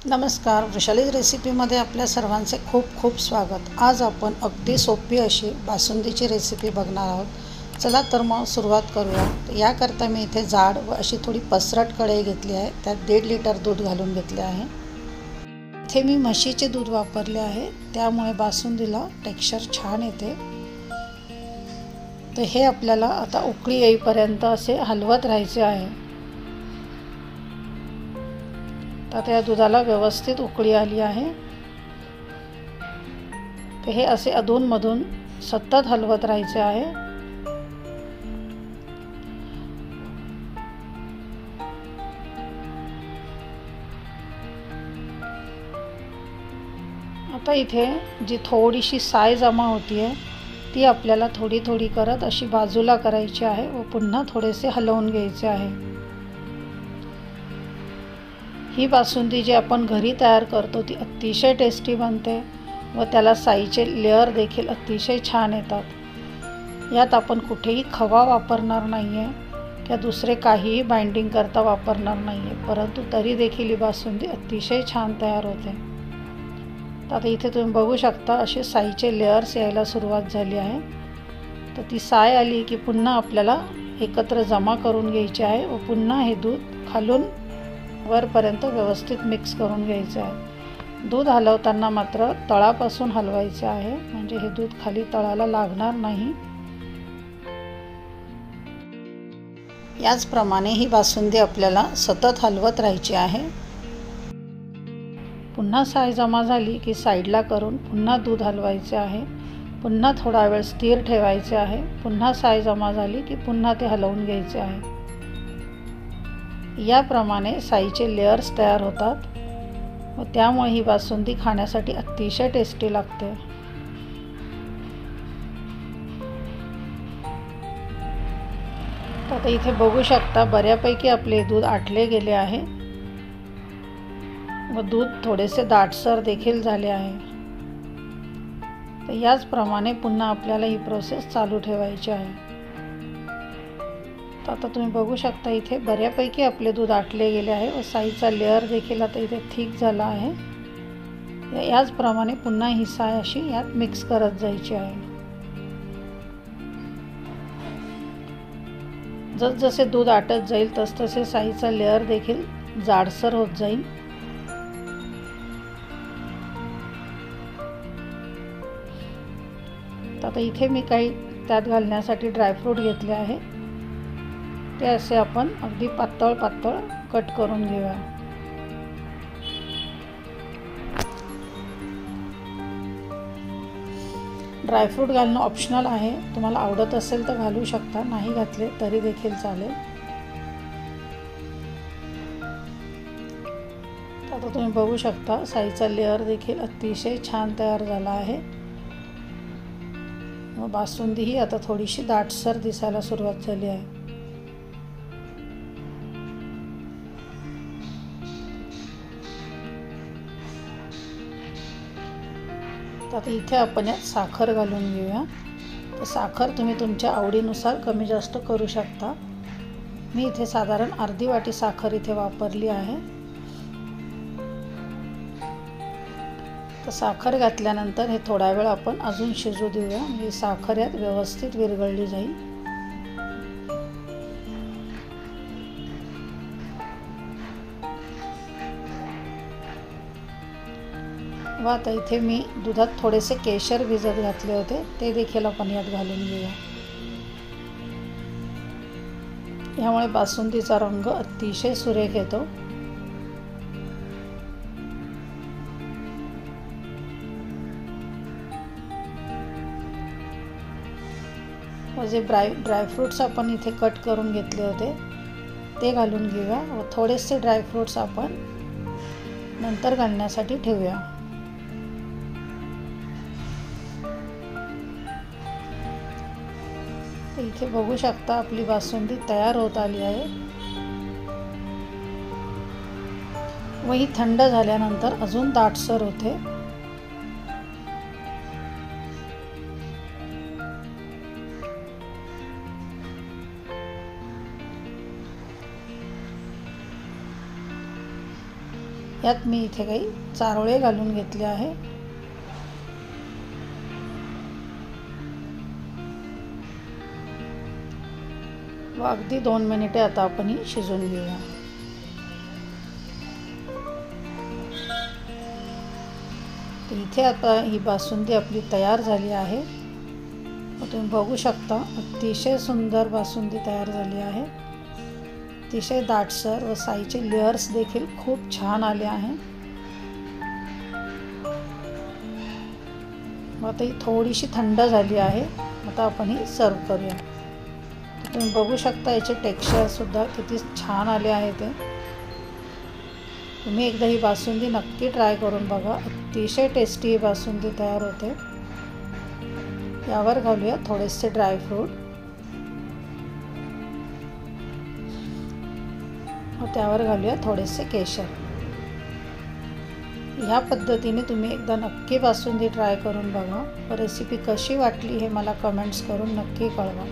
नमस्कार, वृषालीज रेसिपीमध्ये आपल्या सर्वांचे खूप खूप स्वागत। आज आपण अगदी सोपी अशी बासुंदीची रेसिपी बघणार आहोत। चला तर मग सुरुवात करूया। याकरता मी इथे जाड व अशी थोडी पसरट कढई घेतली आहे। त्यात 1.5 लिटर दूध घालून घेतले आहे। इथे मी म्हशीचे दूध वापरले आहे, त्यामुळे बासुंदीला टेक्स्चर छान येते। तर हे आपल्याला आता उकळी येईपर्यंत असे हलवत राहायचे आहे। तर या दुधाला व्यवस्थित उकळी आली आहे। तर हे असे अधूनमधून सतत हलवत राहायचे आहे। आता इथे जी थोडीशी साय जमा होतीये ती आपल्याला थोडी थोडी करत अशी बाजूला करायची आहे व पुन्हा थोडेसे हलवून घ्यायचे आहे। ही बासुंदी जी आपण घरी तयार करतो ती अतिशय टेस्टी बनते व त्याला साईचे लेयर देखील अतिशय छान येतात। यात आपण कुठेही खवा वापरणार नाहीये किंवा दुसरे काहीही बाइंडिंग करता वापरणार नाहीये, परंतु तरी देखील ही बासुंदी अतिशय छान तयार होते। आता इथे तुम्ही बघू शकता असे साईचे लेयर्स यायला सुरुवात झाली आहे। तर ती साय आली की पुन्हा आपल्याला एकत्र जमा करून घ्यायची आहे व पुन्हा हे दूध खालून वरपर्यंत व्यवस्थित मिक्स करून घ्यायचे आहे। दूध हलवताना मात्र तळापासून हलवायचे आहे, म्हणजे हे दूध खाली तळाला लागणार नाही। याचप्रमाणे ही बासुंदी आपल्याला सतत हलवत राहायची आहे। पुन्हा साय जमा झाली की साईडला करून पुन्हा दूध हलवायचे आहे। पुन्हा थोडा वेळ स्थिर ठेवायचे आहे। पुन्हा साय जमा झाली की पुन्हा ते हलवून घ्यायचे आहे। याप्रमाणे साईचे लेयर्स तयार होतात व त्यामुळे ही बासुंदी खाण्यासाठी अतिशय टेस्टी लागते। आता इथे बघू शकता बऱ्यापैकी आपले दूध आटले गेले आहे व दूध थोडेसे दाटसर देखील झाले आहे। तर याचप्रमाणे पुन्हा आपल्याला ही प्रोसेस चालू ठेवायची आहे। आता तुम्ही बघू शकता इथे बऱ्यापैकी आपले दूध आटले गेले आहे व साईचा लेयर देखील आता इथे थिक झाला आहे। याचप्रमाणे पुन्हा ही साय अशी यात मिक्स करत जायची आहे। जसजसे दूध आटत जाईल तसतसे साईचा लेयर देखील जाडसर होत जाईल। आता इथे मी काही त्यात घालण्यासाठी ड्रायफ्रूट घेतले आहे, ते असे आपण अगदी पातळ पातळ कट करून घेऊया। ड्रायफ्रूट घालणं ऑप्शनल आहे, तुम्हाला आवडत असेल तर घालू शकता, नाही घातले तरी देखील चालेल। आता तुम्ही बघू शकता साईचा लेयर देखील अतिशय छान तयार झाला आहे व बासुंदी ही आता थोडीशी दाटसर दिसायला सुरुवात झाली आहे। आता इथे आपण यात साखर घालून घेऊया। तर साखर तुम्ही तुमच्या आवडीनुसार कमी जास्त करू शकता। मी इथे साधारण अर्धी वाटी साखर इथे वापरली आहे। तर साखर घातल्यानंतर हे थोडा वेळ आपण अजून शिजू देऊया, म्हणजे साखर यात व्यवस्थित विरघळली जाईल। व आता इथे मी दुधात थोडेसे केशर भिजत घातले होते, ते देखील आपण यात घालून घेऊया। यामुळे बासुंदीचा रंग अतिशय सुरेख येतो। व जे ड्रायफ्रूट्स आपण इथे कट करून घेतले होते ते घालून घेऊया व थोडेसे ड्रायफ्रूट्स आपण नंतर घालण्यासाठी ठेवूया। इथे बघू शकता आपली बासुंदी तयार होत आली आहे व ही थंड झाल्यानंतर अजून दाटसर होते। यात मी इथे काही चारोळे घालून घेतले आहे। व अगदी 2 मिनिटे आता आपण ही शिजवून घेऊया। तर इथे आता ही बासुंदी आपली तयार झाली आहे। तुम्ही बघू शकता अतिशय सुंदर बासुंदी तयार झाली आहे। अतिशय दाटसर व साईचे लेयर्स देखील खूप छान आले आहे। आता ही थोडीशी थंड झाली आहे। आता आपण ही सर्व करूया। तुम्ही बघू शकता याचे टेक्स्चर सुद्धा किती छान आले आहे ते। तुम्ही एकदा ही बासुंदी नक्की ट्राय करून बघा। अतिशय टेस्टी ही बासुंदी तयार होते। यावर घालूया थोडेसे ड्रायफ्रूट व त्यावर घालूया थोडेसे केशर। ह्या पद्धतीने तुम्ही एकदा नक्की बासुंदी ट्राय करून बघा। रेसिपी कशी वाटली हे मला कमेंट्स करून नक्की कळवा।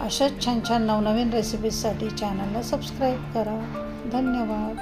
अशाच छान छान नवनवीन रेसिपीजसाठी चॅनलला सबस्क्राईब करा। धन्यवाद।